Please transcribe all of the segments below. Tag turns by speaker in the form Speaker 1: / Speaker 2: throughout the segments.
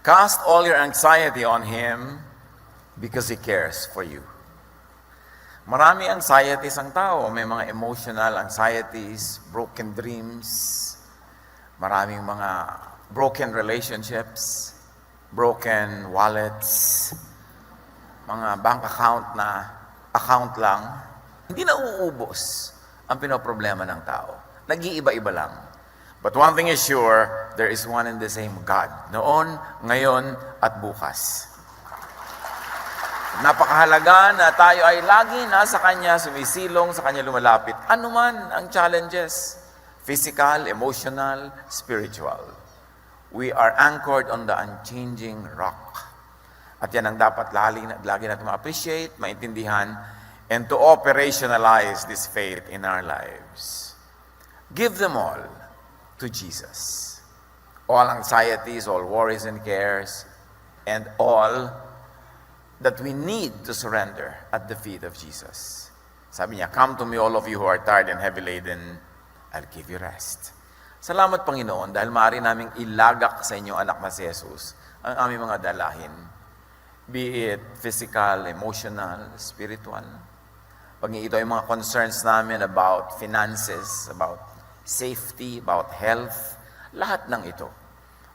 Speaker 1: Cast all your anxiety on Him because He cares for you. Marami anxieties ang tao. May mga emotional anxieties, broken dreams, maraming mga broken relationships, broken wallets, mga bank account na account lang. Hindi na uubos ang pinoproblema ng tao. Nag-iiba-iba lang. But one thing is sure, there is one and the same God. Noon, ngayon, at bukas. Napakahalaga na tayo ay lagi nasa Kanya, sumisilong, sa Kanya lumalapit. Ano man ang challenges, physical, emotional, spiritual. We are anchored on the unchanging rock. At yan ang dapat lagi natin ma-appreciate, maintindihan, and to operationalize this faith in our lives. Give them all to Jesus. All anxieties, all worries and cares, and all that we need to surrender at the feet of Jesus. Sabi niya, "Come to me all of you who are tired and heavy laden, I'll give you rest." Salamat Panginoon dahil maaari naming ilagak sa inyong anak na si Jesus ang aming mga dalahin. Be it physical, emotional, spiritual. Pag ito ay mga concerns namin about finances, about safety, about health, lahat ng ito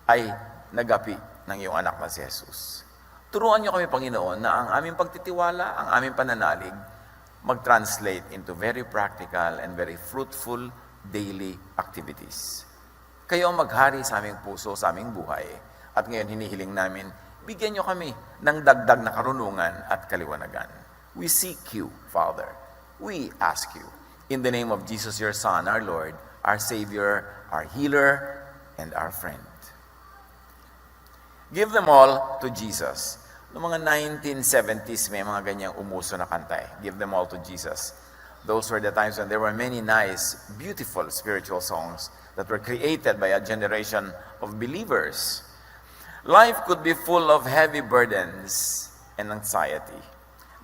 Speaker 1: ay nagapi ng iyong anak na si Jesus. Turuan niyo kami, Panginoon, na ang aming pagtitiwala, ang aming pananalig, mag-translate into very practical and very fruitful daily activities. Kayo ang maghari sa aming puso, sa aming buhay. At ngayon hinihiling namin, bigyan niyo kami ng dagdag na karunungan at kaliwanagan. We seek you, Father. We ask you, in the name of Jesus, your Son, our Lord, our Savior, our Healer, and our Friend. Give them all to Jesus. Noong mga 1970s, may mga ganyang umuso na kanta eh. Give them all to Jesus. Those were the times when there were many nice, beautiful spiritual songs that were created by a generation of believers. Life could be full of heavy burdens and anxiety.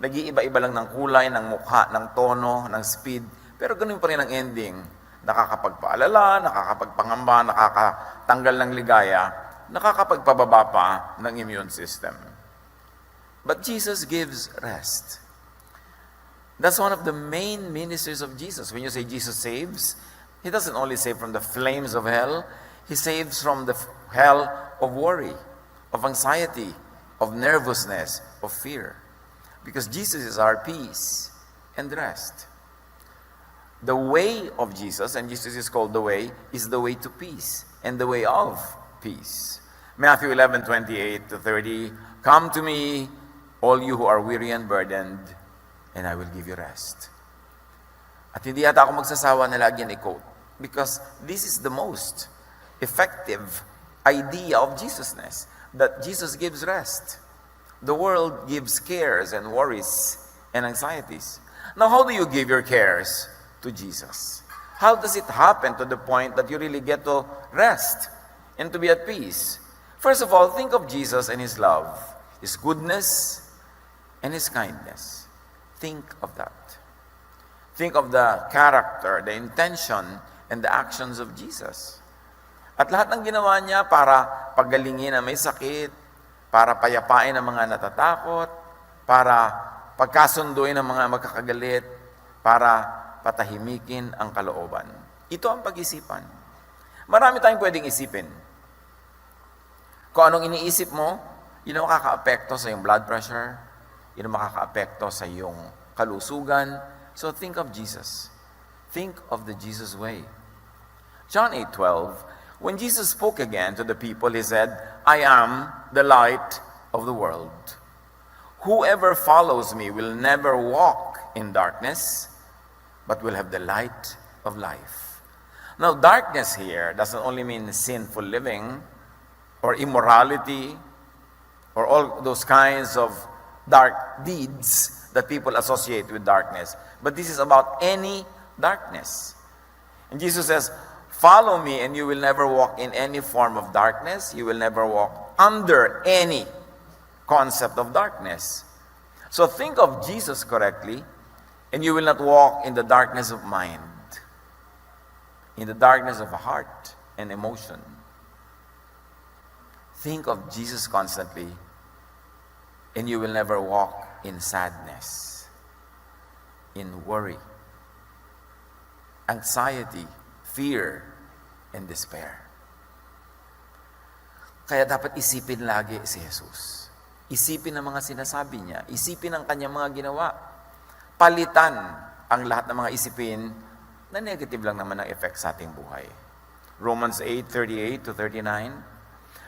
Speaker 1: Nag-iiba-iba lang ng kulay, ng mukha, ng tono, ng speed, pero ganun pa rin ang ending. Nakakapagpaalala, nakakapagpangamba, nakakatanggal ng ligaya, nakakapagpababa pa ng immune system. But Jesus gives rest. That's one of the main ministries of Jesus. When you say Jesus saves, He doesn't only save from the flames of hell, He saves from the hell of worry, of anxiety, of nervousness, of fear. Because Jesus is our peace and rest. The way of Jesus, and Jesus is called the way, is the way to peace and the way of peace. Matthew 11:28-30, "Come to me, all you who are weary and burdened, and I will give you rest." At hindi yata ako magsasawa na lagi yan i-quote because this is the most effective idea of Jesusness, that Jesus gives rest. The world gives cares and worries and anxieties. Now, how do you give your cares to Jesus? How does it happen to the point that you really get to rest and to be at peace? First of all, think of Jesus and His love, His goodness, and His kindness. Think of that. Think of the character, the intention, and the actions of Jesus. At lahat ng ginawa Niya para pagalingin ang may sakit, para payapain ang mga natatakot, para pagkasunduin ang mga magkakagalit, para patahimikin ang kalooban. Ito ang pag-isipan. Marami tayong pwedeng isipin. Kung anong iniisip mo, yun ang makaka-apekto sa iyong blood pressure, yun ang makaka-apekto sa iyong kalusugan. So think of Jesus. Think of the Jesus way. John 8:12, when Jesus spoke again to the people, He said, "I am the light of the world. Whoever follows me will never walk in darkness, but will have the light of life." Now, darkness here doesn't only mean sinful living or immorality or all those kinds of dark deeds that people associate with darkness. But this is about any darkness. And Jesus says, "Follow me and you will never walk in any form of darkness. You will never walk under any concept of darkness." So think of Jesus correctly, and you will not walk in the darkness of mind, in the darkness of heart and emotion. Think of Jesus constantly, and you will never walk in sadness, in worry, anxiety, fear, and despair. Kaya dapat isipin lagi si Jesus. Isipin ang mga sinasabi niya. Isipin ang kanyang mga ginawa. Palitan ang lahat ng mga isipin na negative lang naman ang effect sa ating buhay. Romans 8:38-39.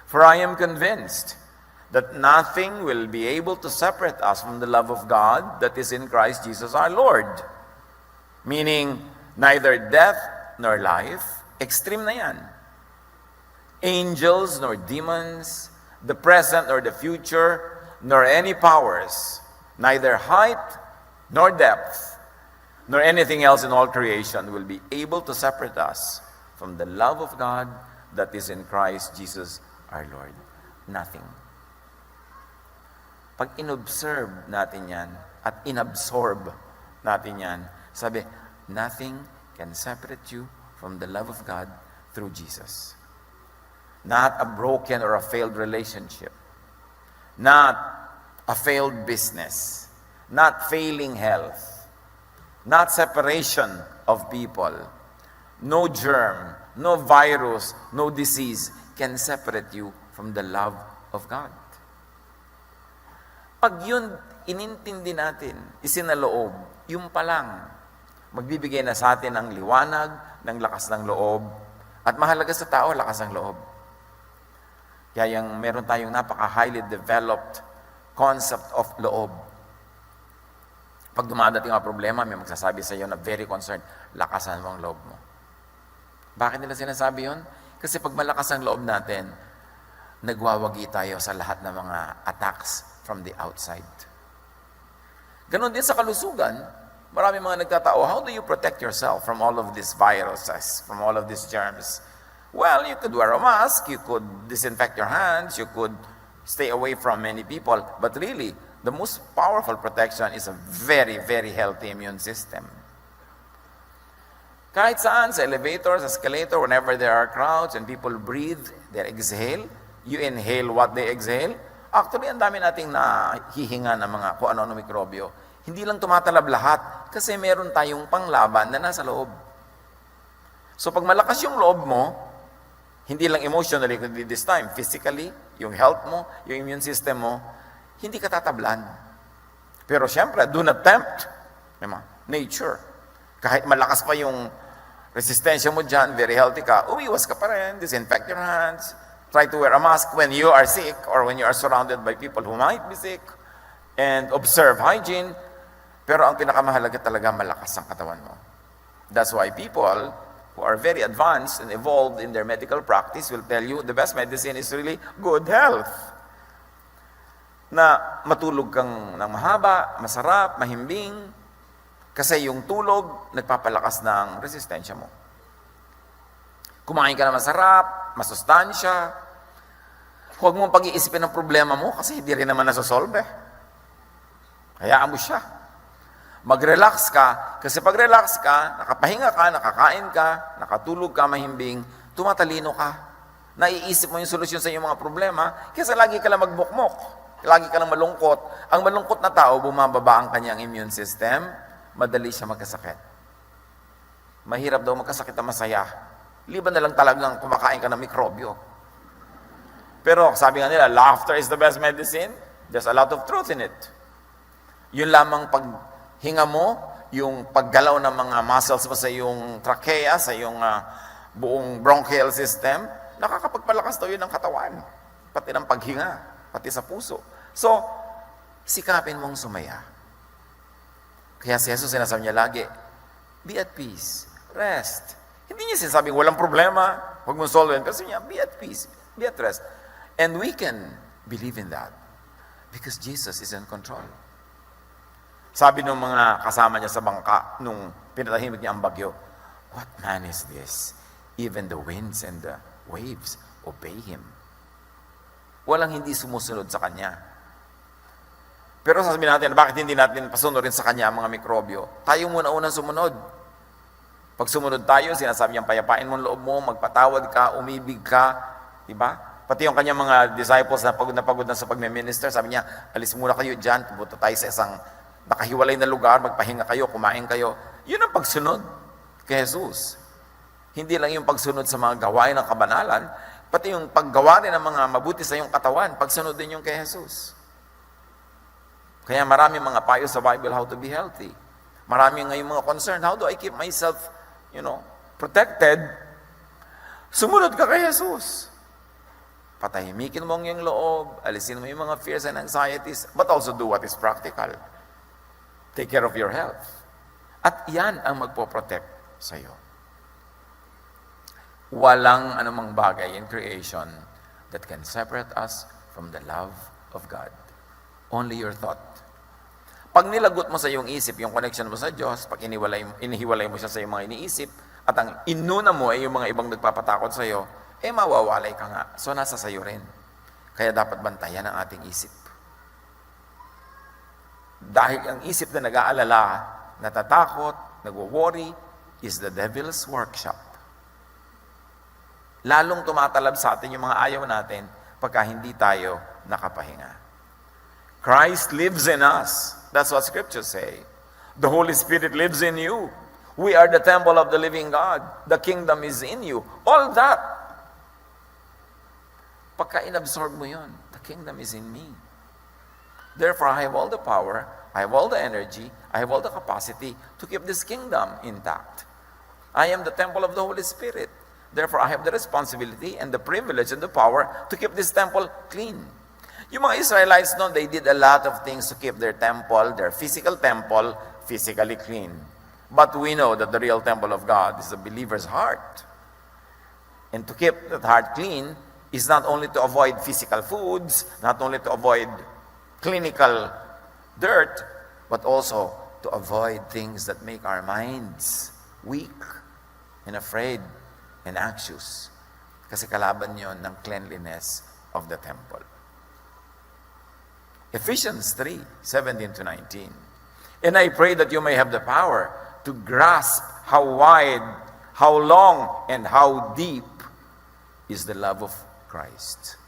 Speaker 1: For I am convinced that nothing will be able to separate us from the love of God that is in Christ Jesus our Lord. Meaning, neither death nor life, extreme na yan. Angels nor demons, the present nor the future, nor any powers, neither height nor depth, nor anything else in all creation will be able to separate us from the love of God that is in Christ Jesus our Lord. Nothing. Pag inobserve natin yan at inabsorb natin yan, sabi, nothing can separate you from the love of God through Jesus. Not a broken or a failed relationship. Not a failed business. Not failing health. Not separation of people. No germ, no virus, no disease can separate you from the love of God. Pag yun inintindi natin, isinaloob, yung pa lang, magbibigay na sa atin ng liwanag, ng lakas ng loob, at mahalaga sa tao, lakas ng loob. Kaya yung meron tayong napaka-highly developed concept of loob. Pag dumadating ang problema, may magsasabi sa iyo na very concerned, lakasan mo ang loob mo. Bakit nila sinasabi yun? Kasi pag malakas ang loob natin, nagwawagi tayo sa lahat ng mga attacks from the outside. Ganon din sa kalusugan. Marami mga nagtatao, how do you protect yourself from all of these viruses, from all of these germs? Well, you could wear a mask, you could disinfect your hands, you could stay away from many people. But really, the most powerful protection is a very, very healthy immune system. Kahit saan, sa elevators, escalator, whenever there are crowds and people breathe, they exhale, you inhale what they exhale. Actually, ang dami nating nahihinga ng mga kung ano-ano mikrobyo. Hindi lang tumatalab lahat kasi meron tayong panglaban na nasa loob. So pag malakas yung loob mo, hindi lang emotionally, kundi this time, physically, yung health mo, yung immune system mo, hindi ka tatablan. Pero syempre, do not tempt nature. Kahit malakas pa yung resistensya mo dyan, very healthy ka, umiwas ka pa rin, disinfect your hands, try to wear a mask when you are sick or when you are surrounded by people who might be sick, and observe hygiene. Pero ang pinakamahalaga talaga, malakas ang katawan mo. That's why people who are very advanced and evolved in their medical practice will tell you the best medicine is really good health. Na matulog kang ng mahaba, masarap, mahimbing, kasi yung tulog nagpapalakas ng resistensya mo. Kumain ka na masarap, masustansya, huwag mong pag-iisipin ng problema mo kasi hindi rin naman nasosolve. Hayaan mo siya. Mag-relax ka, kasi pag relax ka, nakapahinga ka, nakakain ka, nakatulog ka, mahimbing, tumatalino ka. Naiisip mo yung solusyon sa iyong mga problema, kasi lagi ka lang magbukmok, lagi ka lang malungkot. Ang malungkot na tao, bumababa ang kanyang immune system, madali siya magkasakit. Mahirap daw magkasakit na masaya. Liban na lang talagang kumakain ka ng mikrobyo. Pero sabi nga nila, laughter is the best medicine. There's a lot of truth in it. Yun lamang paghinga mo, yung paggalaw ng mga muscles mo sa iyong trachea, sa iyong buong bronchial system, nakakapagpalakas daw yun ng katawan. Pati ng paghinga, pati sa puso. So, sikapin mong sumaya. Kaya si Jesus sinasabi niya lagi, be at peace, rest. Hindi niya sinasabing walang problema, huwag mong solve. Pero sabi niya, be at peace, be at rest. And we can believe in that because Jesus is in control. Sabi ng mga kasama niya sa bangka nung pinatahimik niya ang bagyo, what man is this? Even the winds and the waves obey him. Walang hindi sumusunod sa kanya. Pero sasabihin natin, bakit hindi natin pasunurin sa kanya ang mga mikrobyo? Tayo muna unang sumunod. Pag sumunod tayo, sinasabi niyang payapain mo ang loob mo, magpatawad ka, umibig ka, diba? Pati yung kanyang mga disciples na pagod na sa pagme-minister, sabi niya, alis muna kayo dyan, pumunta tayo sa isang nakahiwalay na lugar, magpahinga kayo, kumain kayo. Yun ang pagsunod kay Jesus. Hindi lang yung pagsunod sa mga gawain ng kabanalan, pati yung paggawa rin ng mga mabuti sa iyong katawan, pagsunod din yung kay Jesus. Kaya marami mga payo sa Bible how to be healthy. Marami ngayong mga concern, how do I keep myself, protected? Sumunod ka kay Jesus. Patahimikin mo ang iyong loob, alisin mo yung mga fears and anxieties, but also do what is practical. Take care of your health. At yan ang magpo-protect sa iyo. Walang anumang bagay in creation that can separate us from the love of God. Only your thought. Pag nilagot mo sa iyong isip, yung connection mo sa Diyos, pag inihiwalay mo siya sa iyong mga iniisip, at ang inuna mo ay yung mga ibang nagpapatakot sa iyo, mawawalay ka nga. So, nasa sa iyo rin. Kaya dapat bantayan ang ating isip. Dahil ang isip na nag-aalala, natatakot, nagwo-worry, is the devil's workshop. Lalong tumatalab sa atin yung mga ayaw natin pagka hindi tayo nakapahinga. Christ lives in us. That's what scriptures say. The Holy Spirit lives in you. We are the temple of the living God. The kingdom is in you. All that. Pagka inabsorb mo yun, the kingdom is in me. Therefore, I have all the power, I have all the energy, I have all the capacity to keep this kingdom intact. I am the temple of the Holy Spirit. Therefore, I have the responsibility and the privilege and the power to keep this temple clean. Yung mga Israelites noon, they did a lot of things to keep their temple, their physical temple, physically clean. But we know that the real temple of God is the believer's heart. And to keep that heart clean is not only to avoid physical foods, not only to avoid clinical dirt, but also to avoid things that make our minds weak and afraid and anxious. Kasi kalaban yon ng cleanliness of the temple. Ephesians 3:17-19. And I pray that you may have the power to grasp how wide, how long, and how deep is the love of Christ.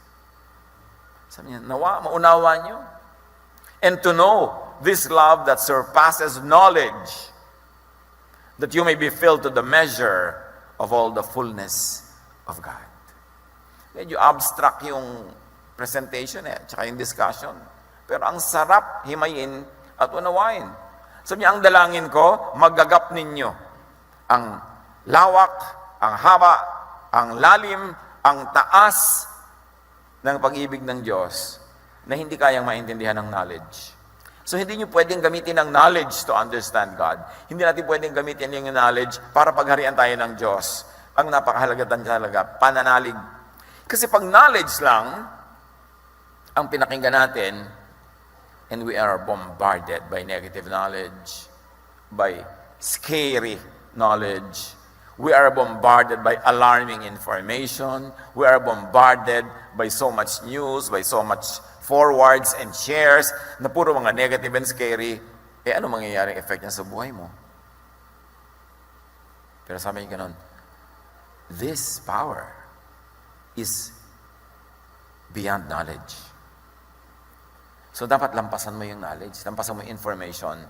Speaker 1: Sabi niya, nawa, maunawa niyo. And to know this love that surpasses knowledge, that you may be filled to the measure of all the fullness of God. Medyo abstract yung presentation tsaka yung discussion. Pero ang sarap himayin at unawain. Sabi niya, ang dalangin ko, magagap ninyo ang lawak, ang haba, ang lalim, ang taas ng pag-ibig ng Diyos na hindi kayang maintindihan ng knowledge. So hindi nyo pwedeng gamitin ang knowledge to understand God. Hindi natin pwedeng gamitin yung knowledge para pagharian tayo ng Diyos. Ang napakahalaga talaga, pananalig. Kasi pag knowledge lang ang pinakinggan natin, and we are bombarded by negative knowledge, by scary knowledge. We are bombarded by alarming information. We are bombarded by so much news, by so much forwards and shares na puro mga negative and scary. Ano mangyayaring effect niya sa buhay mo? Pero sabi niya ganun, this power is beyond knowledge. So dapat lampasan mo yung knowledge, lampasan mo yung information,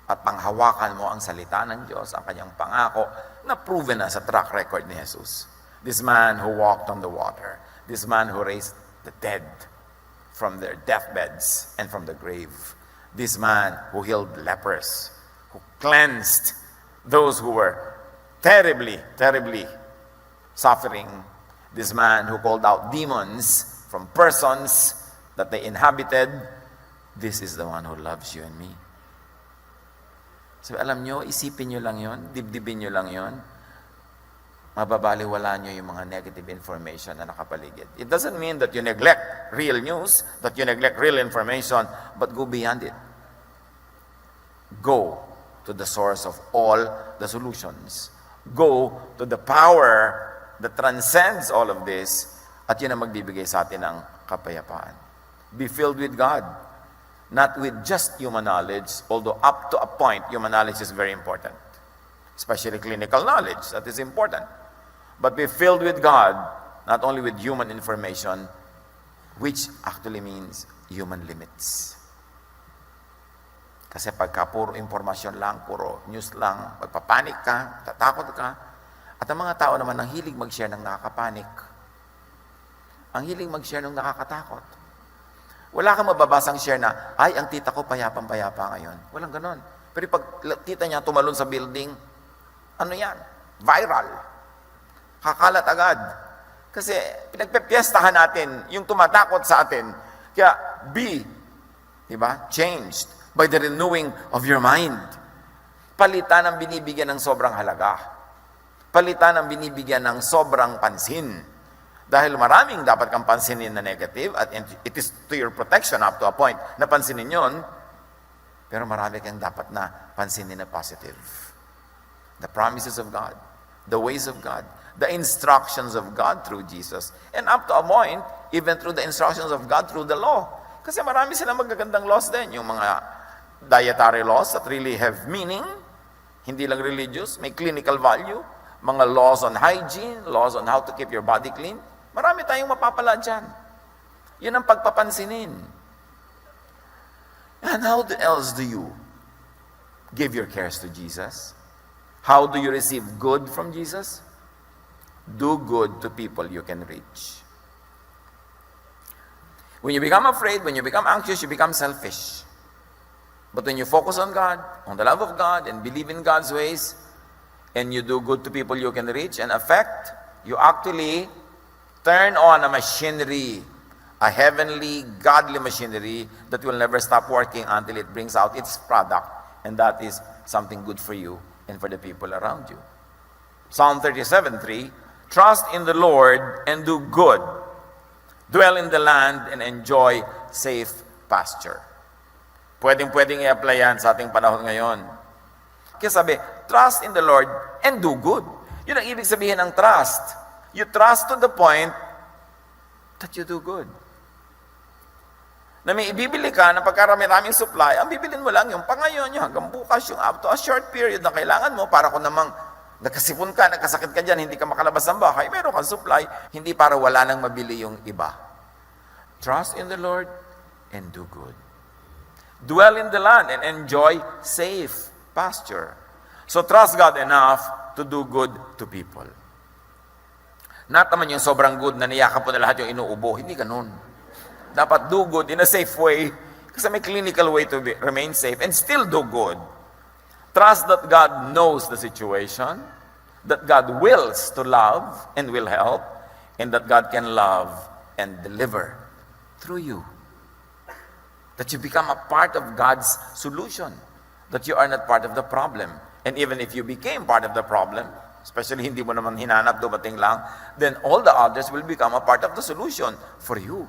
Speaker 1: at panghawakan mo ang salita ng Diyos, ang kanyang pangako, na proven na sa track record ni Jesus. This man who walked on the water, this man who raised the dead from their deathbeds and from the grave, this man who healed lepers, who cleansed those who were terribly, terribly suffering, this man who called out demons from persons that they inhabited. This is the one who loves you and me. So alam nyo, isipin nyo lang yon, dibdibin nyo lang yon, mababaliwala nyo yung mga negative information na nakapaligid. It doesn't mean that you neglect real news, that you neglect real information, but go beyond it. Go to the source of all the solutions. Go to the power that transcends all of this, at yun ang magbibigay sa atin ng kapayapaan. Be filled with God. Not with just human knowledge, although up to a point, human knowledge is very important. Especially clinical knowledge, that is important. But be filled with God, not only with human information, which actually means human limits. Kasi pagka puro informasyon lang, puro news lang, magpapanik ka, tatakot ka, at ang mga tao naman ang hilig mag-share ng nakakapanik. Ang hilig mag-share ng nakakatakot. Wala kang mababasang share na, ay, ang tita ko payapang-payapa ngayon. Walang ganon. Pero pag tita niya tumalon sa building, ano yan? Viral. Kakalat agad. Kasi pinagpepiestahan natin yung tumatakot sa atin. Kaya be, diba, changed by the renewing of your mind. Palitan ang binibigyan ng sobrang halaga. Palitan ang binibigyan ng sobrang pansin. Dahil maraming dapat kang pansinin na negative at it is to your protection up to a point na pansinin yon, pero marami kang dapat na pansinin na positive. The promises of God, the ways of God, the instructions of God through Jesus, and up to a point, even through the instructions of God through the law. Kasi marami silang magagandang laws din, yung mga dietary laws that really have meaning, hindi lang religious, may clinical value, mga laws on hygiene, laws on how to keep your body clean. Marami tayong mapapala dyan. Yun ang pagpapansinin. And how else do you give your cares to Jesus? How do you receive good from Jesus? Do good to people you can reach. When you become afraid, when you become anxious, you become selfish. But when you focus on God, on the love of God, and believe in God's ways, and you do good to people you can reach and affect, you actually turn on a machinery, a heavenly, godly machinery that will never stop working until it brings out its product. And that is something good for you and for the people around you. Psalm 37:3, trust in the Lord and do good. Dwell in the land and enjoy safe pasture. Pwedeng i-apply yan sa ating panahon ngayon. Kaya sabi, trust in the Lord and do good. Yun ang ibig sabihin ng trust. You trust to the point that you do good. Na may ibibili ka na pagkarami-raming supply, ang bibilin mo lang yung pangayon nyo hanggang bukas, yung up to a short period na kailangan mo para kung namang nagkasipon ka, nagkasakit ka dyan, hindi ka makalabas ng bahay, meron kang supply, hindi para wala nang mabili yung iba. Trust in the Lord and do good. Dwell in the land and enjoy safe pasture. So trust God enough to do good to people. Not naman yung sobrang good na niyakap po na lahat yung inuubo. Hindi ganun. Dapat do good in a safe way kasi may clinical way to remain safe and still do good. Trust that God knows the situation, that God wills to love and will help, and that God can love and deliver through you. That you become a part of God's solution, that you are not part of the problem. And even if you became part of the problem, especially hindi mo naman hinanap, dumating lang, then all the others will become a part of the solution for you.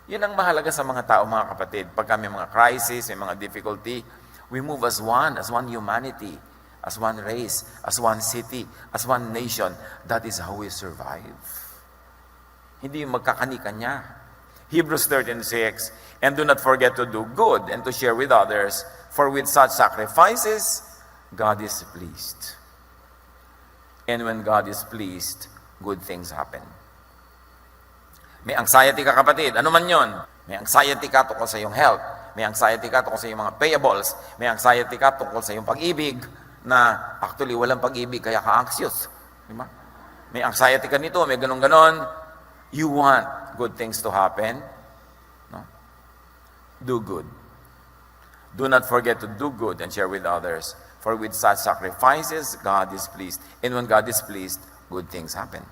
Speaker 1: Yun ang mahalaga sa mga tao, mga kapatid. Pagka may mga crisis, may mga difficulty, we move as one humanity, as one race, as one city, as one nation. That is how we survive. Hindi yung magkakanikanya. Hebrews 13:6, and do not forget to do good and to share with others, for with such sacrifices, God is pleased. And when God is pleased, good things happen. May anxiety ka, kapatid. Ano man yon? May anxiety ka tungkol sa iyong health. May anxiety ka tungkol sa iyong mga payables. May anxiety ka tungkol sa iyong pag-ibig na actually walang pag-ibig kaya ka anxious. Diba? May anxiety ka nito, may ganon-ganon. You want good things to happen. No? Do good. Do not forget to do good and share with others. For with such sacrifices, God is pleased. And when God is pleased, good things happen.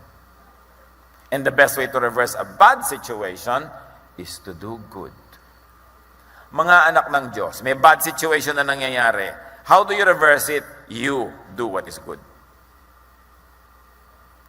Speaker 1: And the best way to reverse a bad situation is to do good. Mga anak ng Diyos, may bad situation na nangyayari. How do you reverse it? You do what is good.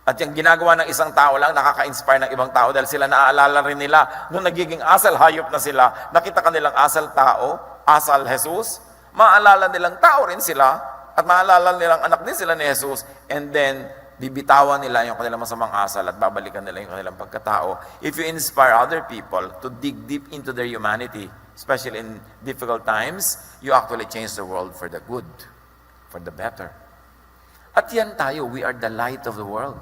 Speaker 1: At yung ginagawa ng isang tao lang, nakaka-inspire ng ibang tao dahil sila naaalala rin nila nung nagiging asal hayop na sila, nakita kanilang asal tao, asal Jesus, maalala nilang tao rin sila at maalala nilang anak din sila ni Jesus, and then bibitawan nila yung kanilang masamang asal at babalikan nila yung kanilang pagkatao. If you inspire other people to dig deep into their humanity, especially in difficult times, you actually change the world for the good, for the better. At yan tayo, we are the light of the world.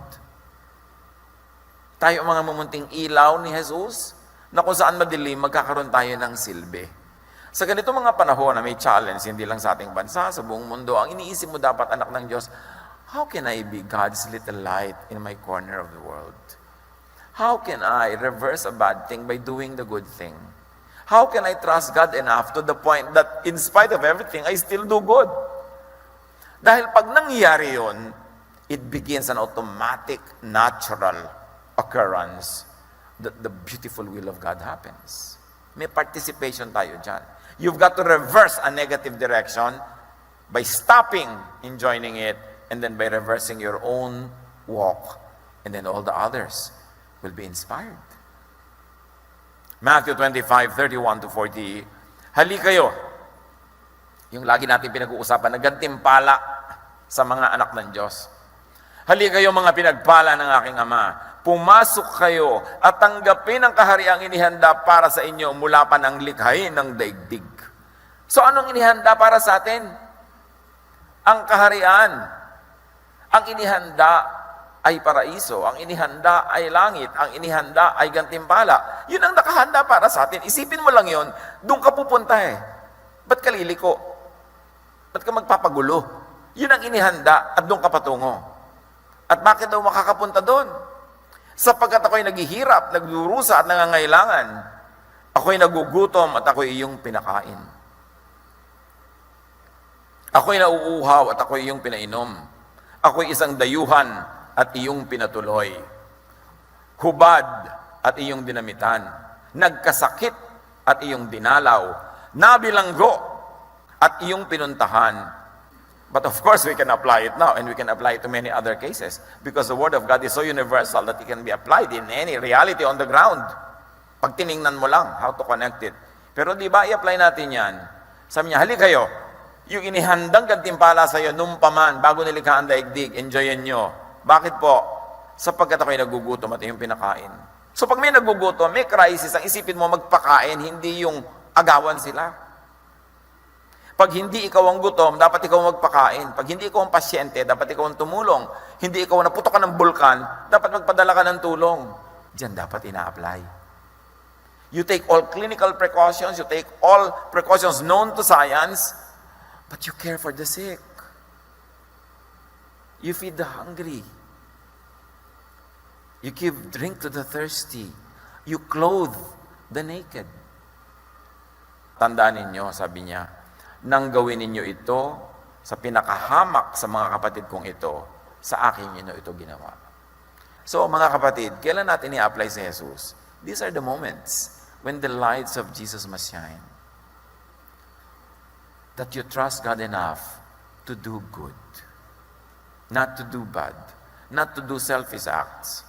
Speaker 1: Tayo ang mga mumunting ilaw ni Jesus na kung saan madilim, magkakaroon tayo ng silbi. Sa ganito mga panahon na may challenge, hindi lang sa ating bansa, sa buong mundo, ang iniisip mo dapat, anak ng Diyos, how can I be God's little light in my corner of the world? How can I reverse a bad thing by doing the good thing? How can I trust God enough to the point that in spite of everything, I still do good? Dahil pag nangyayari yun, it begins an automatic, natural occurrence that the beautiful will of God happens. May participation tayo dyan. You've got to reverse a negative direction by stopping in joining it, and then by reversing your own walk, and then all the others will be inspired. Matthew 25:31-40, hali kayo, yung lagi natin pinag-uusapan, nagantimpala sa mga anak ng Diyos. Hali kayo mga pinagpala ng aking Ama, pumasok kayo at tanggapin ang kahariang inihanda para sa inyo mula pa ng likhain ng daigdig. So anong inihanda para sa atin? Ang kaharian. Ang inihanda ay paraiso. Ang inihanda ay langit. Ang inihanda ay gantimpala. Yun ang nakahanda para sa atin. Isipin mo lang yun, doon ka pupunta eh. Ba't ka liliko? Ba't ka magpapagulo? Yun ang inihanda at doon ka patungo. At bakit daw makakapunta doon? Sapagkat ako'y naghihirap, nagdurusa at nangangailangan. Ako'y nagugutom at ako'y iyong pinakain. Ako'y nauuhaw at ako'y iyong pinainom. Ako'y isang dayuhan at iyong pinatuloy. Hubad at iyong dinamitan. Nagkasakit at iyong dinalaw. Nabilanggo at iyong pinuntahan. But of course, we can apply it now, and we can apply it to many other cases because the Word of God is so universal that it can be applied in any reality on the ground. Pag tiningnan mo lang how to connect it. Pero di ba, i-apply natin yan? Sabi niya, hali kayo, yung inihandang gantimpala sa iyo, nung paman, bago nilikha ang daigdig, enjoyin nyo. Bakit po? Sapagkat ako'y nagugutom at iyong pinakain. So pag may nagugutom, may crisis, ang isipin mo magpakain, hindi yung agawan sila. Pag hindi ikaw ang gutom, dapat ikaw magpakain. Pag hindi ikaw ang pasyente, dapat ikaw ang tumulong. Hindi ikaw naputok ka ng bulkan, dapat magpadala ka ng tulong. Diyan dapat ina-apply. You take all clinical precautions, you take all precautions known to science, but you care for the sick. You feed the hungry. You give drink to the thirsty. You clothe the naked. Tandaan ninyo, sabi niya, nang gawin ninyo ito sa pinakahamak sa mga kapatid kong ito, sa akin ninyo ito ginawa. So mga kapatid, kailan natin i-apply si Jesus? These are the moments when the lights of Jesus must shine. That you trust God enough to do good. Not to do bad. Not to do selfish acts.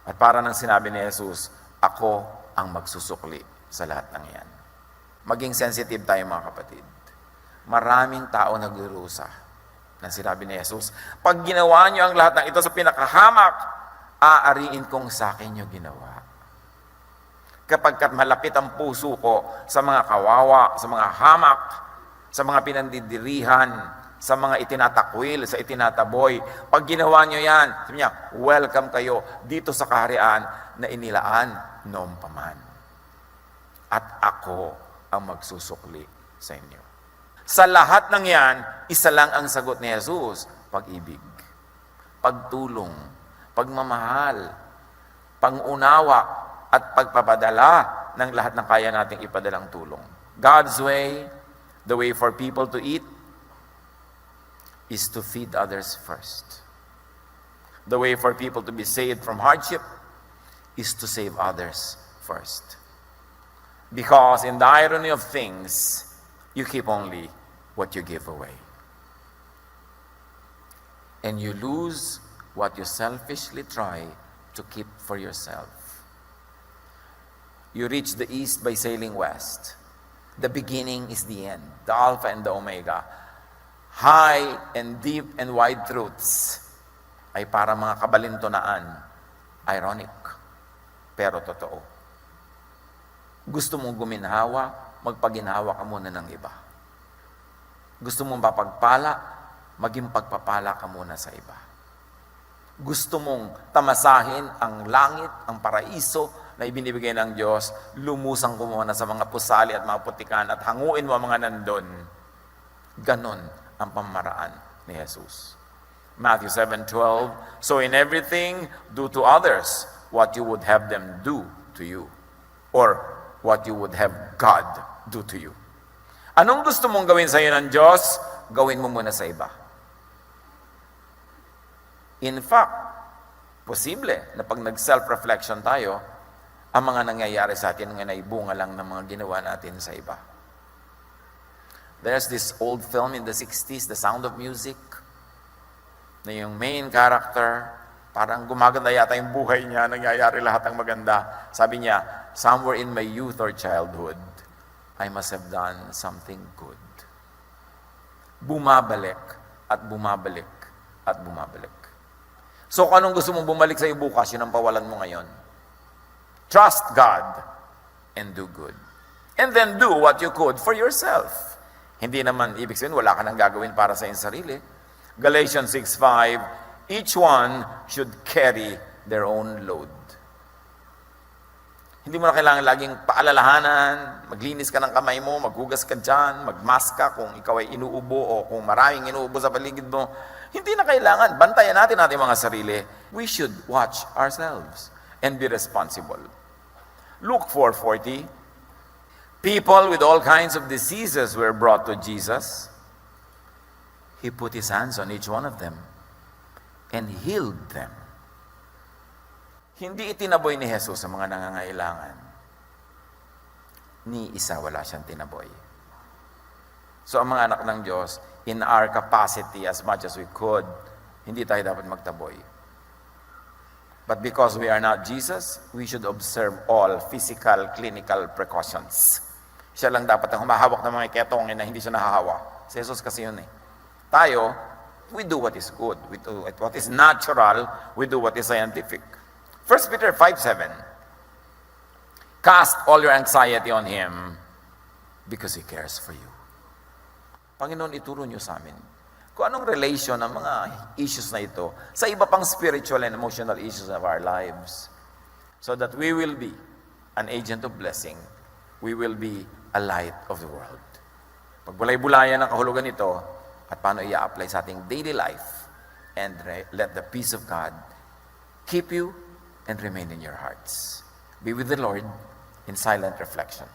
Speaker 1: At para nang sinabi ni Jesus, ako ang magsusukli sa lahat ng yan. Maging sensitive tayo mga kapatid. Maraming tao nagdurusa. Na sinabi ni Jesus, pag ginawa niyo ang lahat ng ito sa pinakahamak, aariin kong sa akin niyo ginawa. Kapag malapit ang puso ko sa mga kawawa, sa mga hamak, sa mga pinandidirihan, sa mga itinatakwil, sa itinataboy, pag ginawa niyo yan, sabi niya, welcome kayo dito sa kaharian na inilaan noong paman. At ako ang magsusukli sa inyo. Sa lahat ng yan, isa lang ang sagot ni Jesus, pag-ibig, pagtulong, pagmamahal, pangunawa, at pagpapadala ng lahat ng kaya nating ipadalang tulong. God's way, the way for people to eat, is to feed others first. The way for people to be saved from hardship is to save others first. Because in the irony of things, you keep only what you give away. And you lose what you selfishly try to keep for yourself. You reach the east by sailing west. The beginning is the end, the Alpha and the Omega. High and deep and wide truths ay para mga kabalintunaan. Ironic, pero totoo. Gusto mong guminhawa, magpaginhawa ka muna ng iba. Gusto mong mapagpala, maging pagpapala ka muna sa iba. Gusto mong tamasahin ang langit, ang paraiso na ibinibigay ng Diyos, lumusang ko muna sa mga pusali at mga putikan at hanguin mo ang mga nandun. Ganon ang pamaraan ni Jesus. Matthew 7:12, so in everything, do to others what you would have them do to you, or what you would have God do to you. Anong gusto mong gawin sa iyo ng Diyos, gawin mo muna sa iba. In fact, posible na pag nag-self-reflection tayo, ang mga nangyayari sa atin nga naibunga lang ng mga ginawa natin sa iba. There's this old film in the 60s, The Sound of Music, na yung main character, parang gumaganda yata yung buhay niya, nangyayari lahat ng maganda. Sabi niya, somewhere in my youth or childhood, I must have done something good. Bumabalik at bumabalik at bumabalik. So kung anong gusto mong bumalik sa iyo bukas, yun ang pawalan mo ngayon. Trust God and do good. And then do what you could for yourself. Hindi naman ibig sabihin, wala ka nang gagawin para sa iyong sarili. Galatians 6:5, each one should carry their own load. Hindi mo na kailangan laging paalalahanan, maglinis ka ng kamay mo, maghugas ka dyan, magmask ka kung ikaw ay inuubo o kung maraming inuubo sa paligid mo. Hindi na kailangan. Bantayan natin ating mga sarili. We should watch ourselves and be responsible. Luke 4:40, people with all kinds of diseases were brought to Jesus. He put his hands on each one of them and healed them. Hindi itinaboy ni Jesus ang mga nangangailangan. Ni isa wala siyang tinaboy. So ang mga anak ng Diyos, in our capacity as much as we could, hindi tayo dapat magtaboy. But because we are not Jesus, we should observe all physical, clinical precautions. Siya lang dapat ang humahawak ng mga ketongin na hindi siya nahahawa. Si Jesus kasi yun eh. Tayo, we do what is good. We do what is natural. We do what is scientific. 1 Peter 5:7. Cast all your anxiety on Him because He cares for you. Panginoon, ituro niyo sa amin kung anong relation ng mga issues na ito sa iba pang spiritual and emotional issues of our lives, so that we will be an agent of blessing. We will be a light of the world. Pagbulay-bulayan ang kahulugan nito at paano i-apply sa ating daily life, and let the peace of God keep you and remain in your hearts. Be with the Lord in silent reflection.